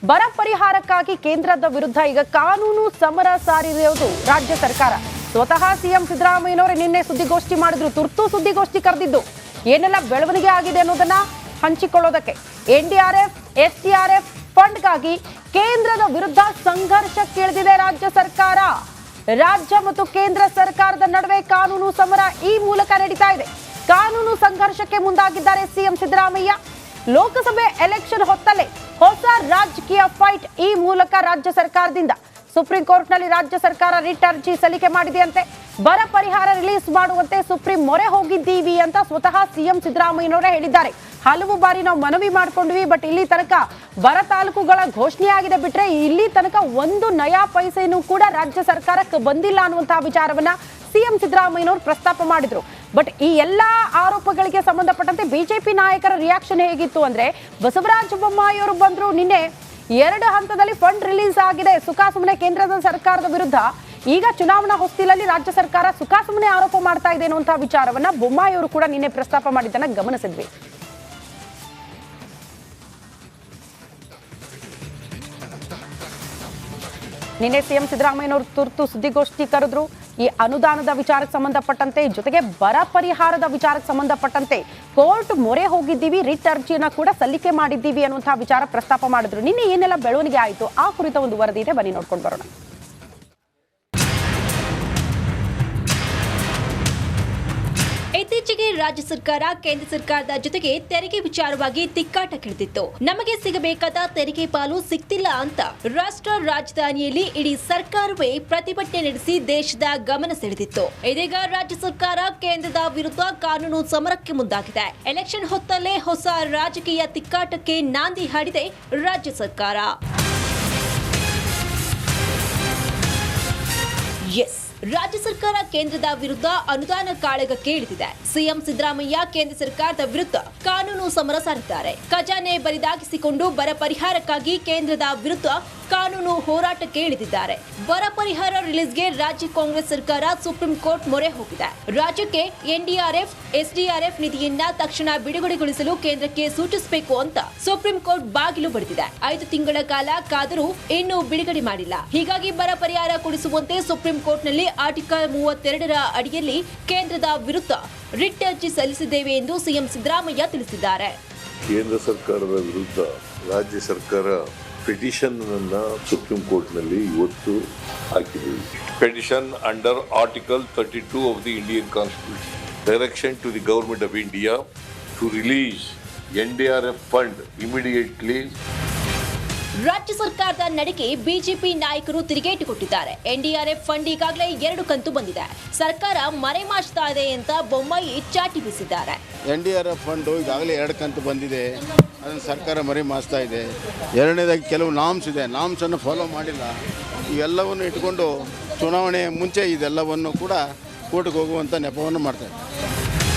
ಬರ ಪರಿಹಾರಕ್ಕಾಗಿ ಕೇಂದ್ರದ ವಿರುದ್ಧ ಈಗ ಕಾನೂನು ಸಮರ ಸಾರಿರುವುದು ರಾಜ್ಯ ಸರ್ಕಾರ. ಸ್ವತಃ ಸಿಎಂ ಸಿದ್ದರಾಮಯ್ಯನವರು ನಿನ್ನೆ ಸುದ್ದಿಗೋಷ್ಠಿ ಮಾಡಿದ್ರು, ತುರ್ತು ಸುದ್ದಿಗೋಷ್ಠಿ ಕರೆದಿದ್ದು ಏನೆಲ್ಲ ಬೆಳವಣಿಗೆ ಆಗಿದೆ ಅನ್ನೋದನ್ನ ಹಂಚಿಕೊಳ್ಳೋದಕ್ಕೆ. ಎನ್ಡಿಆರ್ಎಫ್ ಎಸ್ಡಿಆರ್ಎಫ್ ಫಂಡ್ಗಾಗಿ ಕೇಂದ್ರದ ವಿರುದ್ಧ ಸಂಘರ್ಷಕ್ಕಿಳಿದಿದೆ ರಾಜ್ಯ ಸರ್ಕಾರ. ರಾಜ್ಯ ಮತ್ತು ಕೇಂದ್ರ ಸರ್ಕಾರದ ನಡುವೆ ಕಾನೂನು ಸಮರ ಈ ಮೂಲಕ ನಡೀತಾ ಇದೆ. ಕಾನೂನು ಸಂಘರ್ಷಕ್ಕೆ ಮುಂದಾಗಿದ್ದಾರೆ ಸಿಎಂ ಸಿದ್ದರಾಮಯ್ಯ. ಲೋಕಸಭೆ ಎಲೆಕ್ಷನ್ ಹೊತ್ತಲ್ಲೇ ಹೊಸ ರಾಜಕೀಯ ಫೈಟ್ ಈ ಮೂಲಕ ರಾಜ್ಯ ಸರ್ಕಾರದಿಂದ. ಸುಪ್ರೀಂ ಕೋರ್ಟ್ನಲ್ಲಿ ರಾಜ್ಯ ಸರ್ಕಾರ ರಿಟ್ ಅರ್ಜಿ ಸಲ್ಲಿಕೆ ಮಾಡಿದೆಯಂತೆ. ಬರ ಪರಿಹಾರ ರಿಲೀಸ್ ಮಾಡುವಂತೆ ಸುಪ್ರೀಂ ಮೊರೆ ಹೋಗಿದ್ದೀವಿ ಅಂತ ಸ್ವತಃ ಸಿಎಂ ಸಿದ್ದರಾಮಯ್ಯನವರೇ ಹೇಳಿದ್ದಾರೆ. ಹಲವು ಬಾರಿ ನಾವು ಮನವಿ ಮಾಡ್ಕೊಂಡ್ವಿ, ಬಟ್ ಇಲ್ಲಿ ತನಕ ಬರ ತಾಲೂಕುಗಳ ಘೋಷಣೆ ಆಗಿದೆ ಬಿಟ್ರೆ ಇಲ್ಲಿ ತನಕ ಒಂದು ನಯಾ ಪೈಸೆನೂ ಕೂಡ ರಾಜ್ಯ ಸರ್ಕಾರಕ್ಕೆ ಬಂದಿಲ್ಲ ಅನ್ನುವಂತಹ ವಿಚಾರವನ್ನ ಸಿಎಂ ಸಿದ್ದರಾಮಯ್ಯನವರು ಪ್ರಸ್ತಾಪ ಮಾಡಿದ್ರು. ಬಟ್ ಈ ಎಲ್ಲಾ ಆರೋಪಗಳಿಗೆ ಸಂಬಂಧಪಟ್ಟಂತೆ ಬಿಜೆಪಿ ನಾಯಕರ ರಿಯಾಕ್ಷನ್ ಹೇಗಿತ್ತು ಅಂದ್ರೆ, ಬಸವರಾಜ ಬೊಮ್ಮಾಯಿ ಅವರು ಬಂದ್ರು, ನಿನ್ನೆ 2 ಹಂತದಲ್ಲಿ ಫಂಡ್ ರಿಲೀಸ್ ಆಗಿದೆ ಸುಖಾಸುಮ್ಮನೆ ಕೇಂದ್ರದ ಸರ್ಕಾರದ ವಿರುದ್ಧ. ಈಗ ಚುನಾವಣಾ ಹೊಸ್ತಿಲಲ್ಲಿ ರಾಜ್ಯ ಸರ್ಕಾರ ಸುಖಾಸುಮ್ಮನೆ ಆರೋಪ ಮಾಡ್ತಾ ಇದೆ ಅನ್ನುವಂತಹ ವಿಚಾರವನ್ನ ಬೊಮ್ಮಾಯಿ ಅವರು ಕೂಡ ನಿನ್ನೆ ಪ್ರಸ್ತಾಪ ಮಾಡಿದ್ದನ್ನ ಗಮನಿಸಿದ್ವಿ. ನಿನ್ನೆ ಸಿಎಂ ಸಿದ್ದರಾಮಯ್ಯನವರು ತುರ್ತು ಸುದ್ದಿಗೋಷ್ಠಿ ಕರೆದ್ರು. ಈ ಅನುದಾನದ ವಿಚಾರಕ್ಕೆ ಸಂಬಂಧಪಟ್ಟಂತೆ, ಜೊತೆಗೆ ಬರ ಪರಿಹಾರದ ವಿಚಾರಕ್ಕೆ ಸಂಬಂಧಪಟ್ಟಂತೆ ಕೋರ್ಟ್ ಮೊರೆ ಹೋಗಿದ್ದೀವಿ, ರಿಟ್ ಅರ್ಜಿಯನ್ನ ಕೂಡ ಸಲ್ಲಿಕೆ ಮಾಡಿದ್ದೀವಿ ಅನ್ನುವಂತಹ ವಿಚಾರ ಪ್ರಸ್ತಾಪ ಮಾಡಿದ್ರು. ನಿನ್ನೆ ಏನೆಲ್ಲ ಬೆಳವಣಿಗೆ ಆಯಿತು ಆ ಕುರಿತ ಒಂದು ವರದಿ ಇದೆ, ಬನ್ನಿ ನೋಡ್ಕೊಂಡು ಬರೋಣ. ಇತ್ತೀಚೆಗೆ ರಾಜ್ಯ ಸರ್ಕಾರ ಕೇಂದ್ರ ಸರ್ಕಾರದ ಜೊತೆಗೆ ತೆರಿಗೆ ವಿಚಾರವಾಗಿ ತಿಕ್ಕಾಟಕ್ಕಿಳಿದಿತ್ತು. ನಮಗೆ ಸಿಗಬೇಕಾದ ತೆರಿಗೆ ಪಾಲು ಸಿಗ್ತಿಲ್ಲ ಅಂತ ರಾಷ್ಟ್ರ ರಾಜಧಾನಿಯಲ್ಲಿ ಇಡೀ ಸರ್ಕಾರವೇ ಪ್ರತಿಭಟನೆ ನಡೆಸಿ ದೇಶದ ಗಮನ ಸೆಳೆದಿತ್ತು. ಇದೀಗ ರಾಜ್ಯ ಸರ್ಕಾರ ಕೇಂದ್ರದ ವಿರುದ್ಧ ಕಾನೂನು ಸಮರಕ್ಕೆ ಮುಂದಾಗಿದೆ. ಎಲೆಕ್ಷನ್ ಹೊತ್ತಲ್ಲೇ ಹೊಸ ರಾಜಕೀಯ ತಿಕ್ಕಾಟಕ್ಕೆ ನಾಂದಿ ಹಾಡಿದೆ ರಾಜ್ಯ ಸರ್ಕಾರ. ಎಸ್, ರಾಜ್ಯ ಸರ್ಕಾರ ಕೇಂದ್ರದ ವಿರುದ್ಧ ಅನುದಾನ ಕಾಳಗಕ್ಕೆ ಇಳಿದಿದೆ. ಸಿಎಂ ಸಿದ್ದರಾಮಯ್ಯ ಕೇಂದ್ರ ಸರ್ಕಾರದ ವಿರುದ್ಧ ಕಾನೂನು ಸಮರ ಸಾರಿದ್ದಾರೆ. ಖಜಾನೆ ಬರಿದಾಗಿಸಿಕೊಂಡು ಬರ ಪರಿಹಾರಕ್ಕಾಗಿ ಕೇಂದ್ರದ ವಿರುದ್ಧ ಕಾನೂನು ಹೋರಾಟಕ್ಕೆ ಇಳಿದಿದ್ದಾರೆ. ಬರ ಪರಿಹಾರ ರಿಲೀಸ್ಗೆ ರಾಜ್ಯ ಕಾಂಗ್ರೆಸ್ ಸರ್ಕಾರ ಸುಪ್ರೀಂ ಕೋರ್ಟ್ ಮೊರೆ ಹೋಗಿದೆ. ರಾಜ್ಯಕ್ಕೆ ಎನ್ಡಿಆರ್ಎಫ್ ಎಸ್ಡಿಆರ್ಎಫ್ ನಿಧಿಯನ್ನ ತಕ್ಷಣ ಬಿಡುಗಡೆಗೊಳಿಸಲು ಕೇಂದ್ರಕ್ಕೆ ಸೂಚಿಸಬೇಕು ಅಂತ ಸುಪ್ರೀಂ ಕೋರ್ಟ್ ಬಾಗಿಲು ಬಡಿದಿದೆ. 5 ತಿಂಗಳ ಕಾಲ ಕಾದರೂ ಇನ್ನೂ ಬಿಡುಗಡೆ ಮಾಡಿಲ್ಲ. ಹೀಗಾಗಿ ಬರ ಪರಿಹಾರ ಕೊಡಿಸುವಂತೆ ಸುಪ್ರೀಂ ಕೋರ್ಟ್ನಲ್ಲಿ ಆರ್ಟಿಕಲ್ 32ರ ಅಡಿಯಲ್ಲಿ ಕೇಂದ್ರದ ವಿರುದ್ಧ ರಿಟ್ ಅರ್ಜಿ ಸಲ್ಲಿಸಿದ್ದೇವೆ ಎಂದು ಸಿಎಂ ಸಿದ್ದರಾಮಯ್ಯ ತಿಳಿಸಿದ್ದಾರೆ. ಕೇಂದ್ರ ಸರ್ಕಾರದ ವಿರುದ್ಧ ರಾಜ್ಯ ಸರ್ಕಾರ ಪಿಟಿಷನ್ ಅನ್ನ ಸುಪ್ರೀಂ ಕೋರ್ಟ್ ನಲ್ಲಿ ಇವತ್ತು ಹಾಕಿದ್ದೀವಿ. Petition under article 32 of the Indian constitution, direction to the government of India to release NDRF fund immediately. ರಾಜ್ಯ ಸರ್ಕಾರದ ನಡೆಗೆ ಬಿಜೆಪಿ ನಾಯಕರು ತಿರುಗೇಟು ಕೊಟ್ಟಿದ್ದಾರೆ. ಎನ್ಡಿಆರ್ಎಫ್ ಫಂಡ್ ಈಗಾಗಲೇ 2 ಕಂತು ಬಂದಿದೆ, ಸರ್ಕಾರ ಮರೆಮಾಚ್ತಾ ಇದೆ ಅಂತ ಬೊಮ್ಮಾಯಿ ಚಾಟಿ ಬೀಸಿದ್ದಾರೆ. ಎನ್ಡಿಆರ್ಎಫ್ ಫಂಡ್ ಈಗಾಗಲೇ 2 ಕಂತು ಬಂದಿದೆ, ಅದನ್ನು ಸರ್ಕಾರ ಮರೆಮಾಚ್ತಾ ಇದೆ. ಎರಡನೇದಾಗಿ ಕೆಲವು ನಾಮ್ಸ್ ಇದೆ, ನಾಮ್ಸನ್ನು ಫಾಲೋ ಮಾಡಿಲ್ಲ. ಇವೆಲ್ಲವನ್ನು ಇಟ್ಕೊಂಡು ಚುನಾವಣೆ ಮುಂಚೆ ಇದೆಲ್ಲವನ್ನು ಕೂಡ ಕೋರ್ಟ್ಗೆ ಹೋಗುವಂಥ ನೆಪವನ್ನು ಮಾಡ್ತಾರೆ.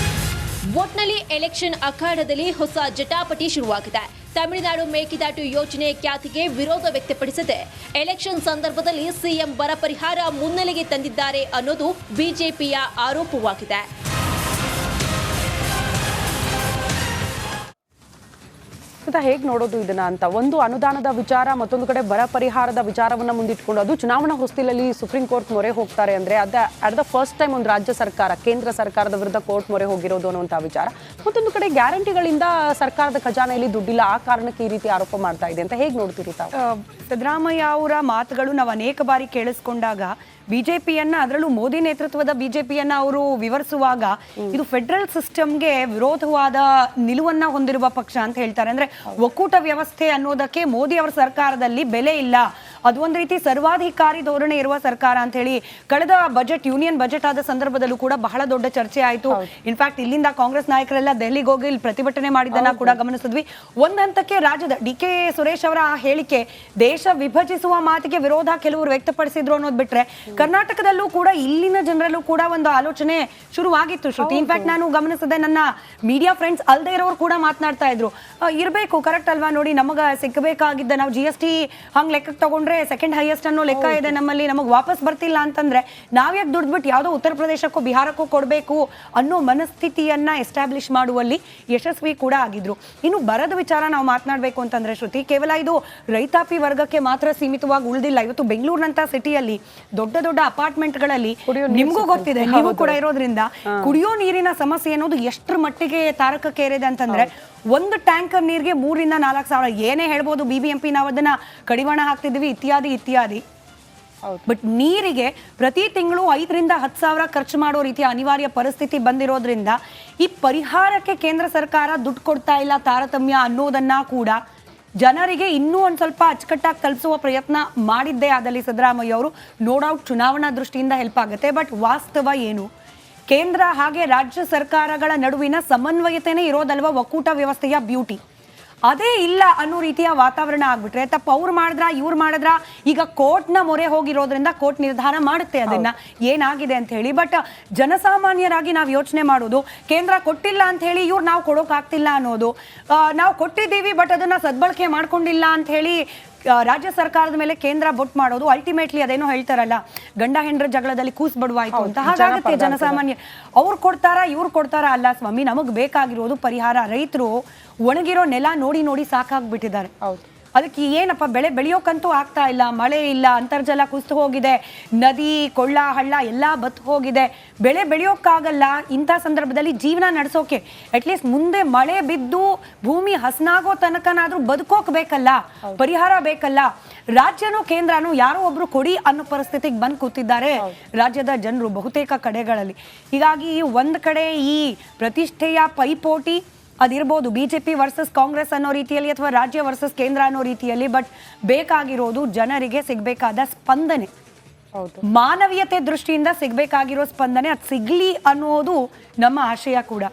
ಒಟ್ನಲ್ಲಿ ಎಲೆಕ್ಷನ್ ಅಖಾಡದಲ್ಲಿ ಹೊಸ ಜಟಾಪಟಿ ಶುರುವಾಗಿದೆ. ತಮಿಳುನಾಡು ಮೇಕೆದಾಟು ಯೋಜನೆ ಖ್ಯಾತಿಗೆ ವಿರೋಧ ವ್ಯಕ್ತಪಡಿಸದೆ ಎಲೆಕ್ಷನ್ ಸಂದರ್ಭದಲ್ಲಿ ಸಿಎಂ ಬರ ಪರಿಹಾರ ಮುನ್ನೆಲೆಗೆ ತಂದಿದ್ದಾರೆ ಅನ್ನೋದು ಬಿಜೆಪಿಯ ಆರೋಪವಾಗಿದೆ. ಹೇಗೆ ನೋಡೋದು ಇದನ್ನ ಅಂತ, ಒಂದು ಅನುದಾನದ ವಿಚಾರ, ಮತ್ತೊಂದು ಕಡೆ ಬರ ಪರಿಹಾರದ ವಿಚಾರವನ್ನ ಮುಂದಿಟ್ಕೊಂಡು ಅದು ಚುನಾವಣಾ ಹೊಸ್ತಿಲಲ್ಲಿ ಸುಪ್ರೀಂ ಕೋರ್ಟ್ ಮೊರೆ ಹೋಗ್ತಾರೆ ಅಂದ್ರೆ ಅಟ್ ದ ಫಸ್ಟ್ ಟೈಮ್ ಒಂದು ರಾಜ್ಯ ಸರ್ಕಾರ ಕೇಂದ್ರ ಸರ್ಕಾರದ ವಿರುದ್ಧ ಕೋರ್ಟ್ ಮೊರೆ ಹೋಗಿರೋದು ಅನ್ನುವಂಥ ವಿಚಾರ. ಮತ್ತೊಂದು ಕಡೆ ಗ್ಯಾರಂಟಿಗಳಿಂದ ಸರ್ಕಾರದ ಖಜಾನೆಯಲ್ಲಿ ದುಡ್ಡಿಲ್ಲ, ಆ ಕಾರಣಕ್ಕೆ ಈ ರೀತಿ ಆರೋಪ ಮಾಡ್ತಾ ಇದೆ ಅಂತ ಹೇಗೆ ನೋಡ್ತೀರಿ ತಾವು? ಸಿದ್ದರಾಮಯ್ಯ ಅವರ ಮಾತುಗಳು ನಾವು ಅನೇಕ ಬಾರಿ ಕೇಳಿಸ್ಕೊಂಡಾಗ ಬಿಜೆಪಿಯನ್ನ, ಅದರಲ್ಲೂ ಮೋದಿ ನೇತೃತ್ವದ ಬಿಜೆಪಿಯನ್ನ ಅವರು ವಿವರಿಸುವಾಗ ಇದು ಫೆಡರಲ್ ಸಿಸ್ಟಮ್ಗೆ ವಿರೋಧವಾದ ನಿಲುವನ್ನ ಹೊಂದಿರುವ ಪಕ್ಷ ಅಂತ ಹೇಳ್ತಾರೆ. ಅಂದ್ರೆ ಒಕ್ಕೂಟ ವ್ಯವಸ್ಥೆ ಅನ್ನೋದಕ್ಕೆ ಮೋದಿ ಅವರ ಸರ್ಕಾರದಲ್ಲಿ ಬೆಲೆ ಇಲ್ಲ, ಅದು ಒಂದು ರೀತಿ ಸರ್ವಾಧಿಕಾರಿ ಧೋರಣೆ ಇರುವ ಸರ್ಕಾರ ಅಂತ ಹೇಳಿ ಕಳೆದ ಬಜೆಟ್, ಯೂನಿಯನ್ ಬಜೆಟ್ ಆದ ಸಂದರ್ಭದಲ್ಲೂ ಕೂಡ ಬಹಳ ದೊಡ್ಡ ಚರ್ಚೆ ಆಯಿತು. ಇನ್ಫ್ಯಾಕ್ಟ್ ಇಲ್ಲಿಂದ ಕಾಂಗ್ರೆಸ್ ನಾಯಕರೆಲ್ಲ ದೆಹಲಿಗೆ ಹೋಗಿ ಇಲ್ಲಿ ಪ್ರತಿಭಟನೆ ಮಾಡಿದ್ದನ್ನ ಕೂಡ ಗಮನಿಸಿದ್ವಿ. ಒಂದ್ ಹಂತಕ್ಕೆ ರಾಜ್ಯದ ಡಿ.ಕೆ. ಸುರೇಶ್ ಅವರ ಹೇಳಿಕೆ, ದೇಶ ವಿಭಜಿಸುವ ಮಾತಿಗೆ ವಿರೋಧ ಕೆಲವರು ವ್ಯಕ್ತಪಡಿಸಿದ್ರು ಅನ್ನೋದು ಬಿಟ್ರೆ ಕರ್ನಾಟಕದಲ್ಲೂ ಕೂಡ ಇಲ್ಲಿನ ಜನರಲ್ಲೂ ಕೂಡ ಒಂದು ಆಲೋಚನೆ ಶುರುವಾಗಿತ್ತು ಶ್ರುತಿ. ಇನ್ಫ್ಯಾಕ್ಟ್ ನಾನು ಗಮನಿಸಿದೆ, ನನ್ನ ಮೀಡಿಯಾ ಫ್ರೆಂಡ್ಸ್ ಅಲ್ದೇ ಇರೋರು ಕೂಡ ಮಾತನಾಡ್ತಾ ಇದ್ರು, ಇರಬೇಕು ಕರೆಕ್ಟ್ ಅಲ್ವಾ, ನೋಡಿ ನಮಗ ಸಿಕ್ಕಬೇಕಾಗಿದ್ದ ನಾವು GST ಹಂಗ್ ಲೆಕ್ಕಕ್ಕೆ ತಗೊಂಡು ತಗೊಂಡ್ರೆ ಸೆಕೆಂಡ್ ಹೈಯೆಸ್ಟ್ ಅನ್ನೋ ಲೆಕ್ಕ ಇದೆ ನಮ್ಮಲ್ಲಿ. ನಮಗೆ ವಾಪಸ್ ಬರ್ತಿಲ್ಲ ಅಂತಂದ್ರೆ ನಾವ್ಯಾಕೆ ದುಡ್ಬಿಟ್ಟು ಯಾವುದೋ ಉತ್ತರ ಪ್ರದೇಶಕ್ಕೂ ಬಿಹಾರಕ್ಕೂ ಕೊಡಬೇಕು ಅನ್ನೋ ಮನಸ್ಥಿತಿಯನ್ನ ಎಸ್ಟಾಬ್ಲಿಷ್ ಮಾಡುವಲ್ಲಿ ಯಶಸ್ವಿ ಕೂಡ ಆಗಿದ್ರು. ಇನ್ನು ಬರದ ವಿಚಾರ ನಾವು ಮಾತನಾಡಬೇಕು ಅಂತಂದ್ರೆ ಶ್ರುತಿ, ಕೇವಲ ಇದು ರೈತಾಪಿ ವರ್ಗಕ್ಕೆ ಮಾತ್ರ ಸೀಮಿತವಾಗಿ ಉಳಿದಿಲ್ಲ. ಇವತ್ತು ಬೆಂಗಳೂರಿನಂತ ಸಿಟಿಯಲ್ಲಿ ದೊಡ್ಡ ದೊಡ್ಡ ಅಪಾರ್ಟ್ಮೆಂಟ್ಗಳಲ್ಲಿ ನಿಮ್ಗೂ ಗೊತ್ತಿದೆ, ನೀವು ಕೂಡ ಇರೋದ್ರಿಂದ ಕುಡಿಯೋ ನೀರಿನ ಸಮಸ್ಯೆ ಅನ್ನೋದು ಎಷ್ಟರ ಮಟ್ಟಿಗೆ ತಾರಕಕ್ಕೇರಿದೆ ಅಂತಂದ್ರೆ ಒಂದು ಟ್ಯಾಂಕರ್ ನೀರಿಗೆ 3,000 ರಿಂದ 4,000 ಏನೇ ಹೇಳ್ಬೋದು, BBMP ನಾವು ಅದನ್ನ ಕಡಿವಾಣ ಹಾಕ್ತಿದ್ವಿ ಇತ್ಯಾದಿ. ಬಟ್ ನೀರಿಗೆ ಪ್ರತಿ ತಿಂಗಳು 5,000 ರಿಂದ 10,000 ಖರ್ಚು ಮಾಡೋ ರೀತಿಯ ಅನಿವಾರ್ಯ ಪರಿಸ್ಥಿತಿ ಬಂದಿರೋದ್ರಿಂದ ಈ ಪರಿಹಾರಕ್ಕೆ ಕೇಂದ್ರ ಸರ್ಕಾರ ದುಡ್ಡು ಕೊಡ್ತಾ ಇಲ್ಲ, ತಾರತಮ್ಯ ಅನ್ನೋದನ್ನ ಕೂಡ ಜನರಿಗೆ ಇನ್ನೂ ಒಂದು ಸ್ವಲ್ಪ ಅಚ್ಚುಕಟ್ಟಾಗಿ ತಲುಪಿಸುವ ಪ್ರಯತ್ನ ಮಾಡಿದ್ದೇ ಆದಲ್ಲಿ ಸಿದ್ದರಾಮಯ್ಯ ಅವರು ನೋ ಡೌಟ್ ಚುನಾವಣಾ ದೃಷ್ಟಿಯಿಂದ ಹೆಲ್ಪ್ ಆಗುತ್ತೆ. ಬಟ್ ವಾಸ್ತವ ಏನು? ಕೇಂದ್ರ ಹಾಗೆ ರಾಜ್ಯ ಸರ್ಕಾರಗಳ ನಡುವಿನ ಸಮನ್ವಯತೆನೇ ಇರೋದಲ್ವಾ ಒಕ್ಕೂಟ ವ್ಯವಸ್ಥೆಯ ಬ್ಯೂಟಿ. ಅದೇ ಇಲ್ಲ ಅನ್ನೋ ರೀತಿಯ ವಾತಾವರಣ ಆಗ್ಬಿಟ್ರೆ ತಪ್ಪು ಅವ್ರು ಮಾಡಿದ್ರ ಇವ್ರು ಮಾಡಿದ್ರ, ಈಗ ಕೋರ್ಟ್ನ ಮೊರೆ ಹೋಗಿರೋದ್ರಿಂದ ಕೋರ್ಟ್ ನಿರ್ಧಾರ ಮಾಡುತ್ತೆ ಅದನ್ನ ಏನಾಗಿದೆ ಅಂತ ಹೇಳಿ. ಬಟ್ ಜನಸಾಮಾನ್ಯರಾಗಿ ನಾವು ಯೋಚನೆ ಮಾಡೋದು, ಕೇಂದ್ರ ಕೊಟ್ಟಿಲ್ಲ ಅಂತ ಹೇಳಿ ಇವ್ರು ನಾವು ಕೊಡೋಕ್ಕಾಗ್ತಿಲ್ಲ ಅನ್ನೋದು, ನಾವು ಕೊಟ್ಟಿದ್ದೀವಿ ಬಟ್ ಅದನ್ನ ಸದ್ಬಳಕೆ ಮಾಡ್ಕೊಂಡಿಲ್ಲ ಅಂತ ಹೇಳಿ ರಾಜ್ಯ ಸರ್ಕಾರದ ಮೇಲೆ ಕೇಂದ್ರ ಬೊಟ್ ಮಾಡೋದು. ಅಲ್ಟಿಮೇಟ್ಲಿ ಅದೇನೋ ಹೇಳ್ತಾರಲ್ಲ, ಗಂಡ ಹೆಂಡ್ರ ಜಗಳದಲ್ಲಿ ಕೂಸ್ ಬಡವಾಯ್ತು ಅಂತ. ಹಾಗಾಗುತ್ತೆ ಜನಸಾಮಾನ್ಯ. ಅವ್ರು ಕೊಡ್ತಾರಾ ಇವ್ರು ಕೊಡ್ತಾರಾ? ಅಲ್ಲ ಸ್ವಾಮಿ, ನಮಗ್ ಬೇಕಾಗಿರೋದು ಪರಿಹಾರ. ರೈತರು ಒಣಗಿರೋ ನೆಲ ನೋಡಿ ನೋಡಿ ಸಾಕಾಗ್ಬಿಟ್ಟಿದ್ದಾರೆ. ಅದಕ್ಕೆ ಏನಪ್ಪ ಬೆಳೆ ಬೆಳೆಯೋಕ್ಕಂತೂ ಆಗ್ತಾ ಇಲ್ಲ, ಮಳೆ ಇಲ್ಲ, ಅಂತರ್ಜಲ ಕುಸಿದು ಹೋಗಿದೆ, ನದಿ ಕೊಳ್ಳ ಹಳ್ಳ ಎಲ್ಲ ಬತ್ತು ಹೋಗಿದೆ, ಬೆಳೆ ಬೆಳೆಯೋಕ್ಕಾಗಲ್ಲ. ಇಂಥ ಸಂದರ್ಭದಲ್ಲಿ ಜೀವನ ನಡೆಸೋಕೆ ಅಟ್ಲೀಸ್ಟ್ ಮುಂದೆ ಮಳೆ ಬಿದ್ದು ಭೂಮಿ ಹಸನಾಗೋ ತನಕನಾದ್ರೂ ಬದುಕೋಕ್ ಬೇಕಲ್ಲ, ಪರಿಹಾರ ಬೇಕಲ್ಲ. ರಾಜ್ಯನೂ ಕೇಂದ್ರನೂ ಯಾರೋ ಒಬ್ರು ಕೊಡಿ ಅನ್ನೋ ಪರಿಸ್ಥಿತಿಗೆ ಬಂದು ಕೂತಿದ್ದಾರೆ ರಾಜ್ಯದ ಜನರು ಬಹುತೇಕ ಕಡೆಗಳಲ್ಲಿ. ಹೀಗಾಗಿ ಒಂದ್ ಕಡೆ ಈ ಪ್ರತಿಷ್ಠೆಯ ಪೈಪೋಟಿ ಅದಿರ್ಬೋದು ಬಿಜೆಪಿ ವರ್ಸಸ್ ಕಾಂಗ್ರೆಸ್ ಅನ್ನೋ ರೀತಿಯಲ್ಲಿ ಅಥವಾ ರಾಜ್ಯ ವರ್ಸಸ್ ಕೇಂದ್ರ ಅನ್ನೋ ರೀತಿಯಲ್ಲಿ. ಬಟ್ ಬೇಕಾಗಿರೋದು ಜನರಿಗೆ ಸಿಗ್ಬೇಕಾದ ಸ್ಪಂದನೆ, ಮಾನವೀಯತೆ ದೃಷ್ಟಿಯಿಂದ ಸಿಗ್ಬೇಕಾಗಿರೋ ಸ್ಪಂದನೆ, ಅದು ಸಿಗ್ಲಿ ಅನ್ನೋದು ನಮ್ಮ ಆಶಯ ಕೂಡ.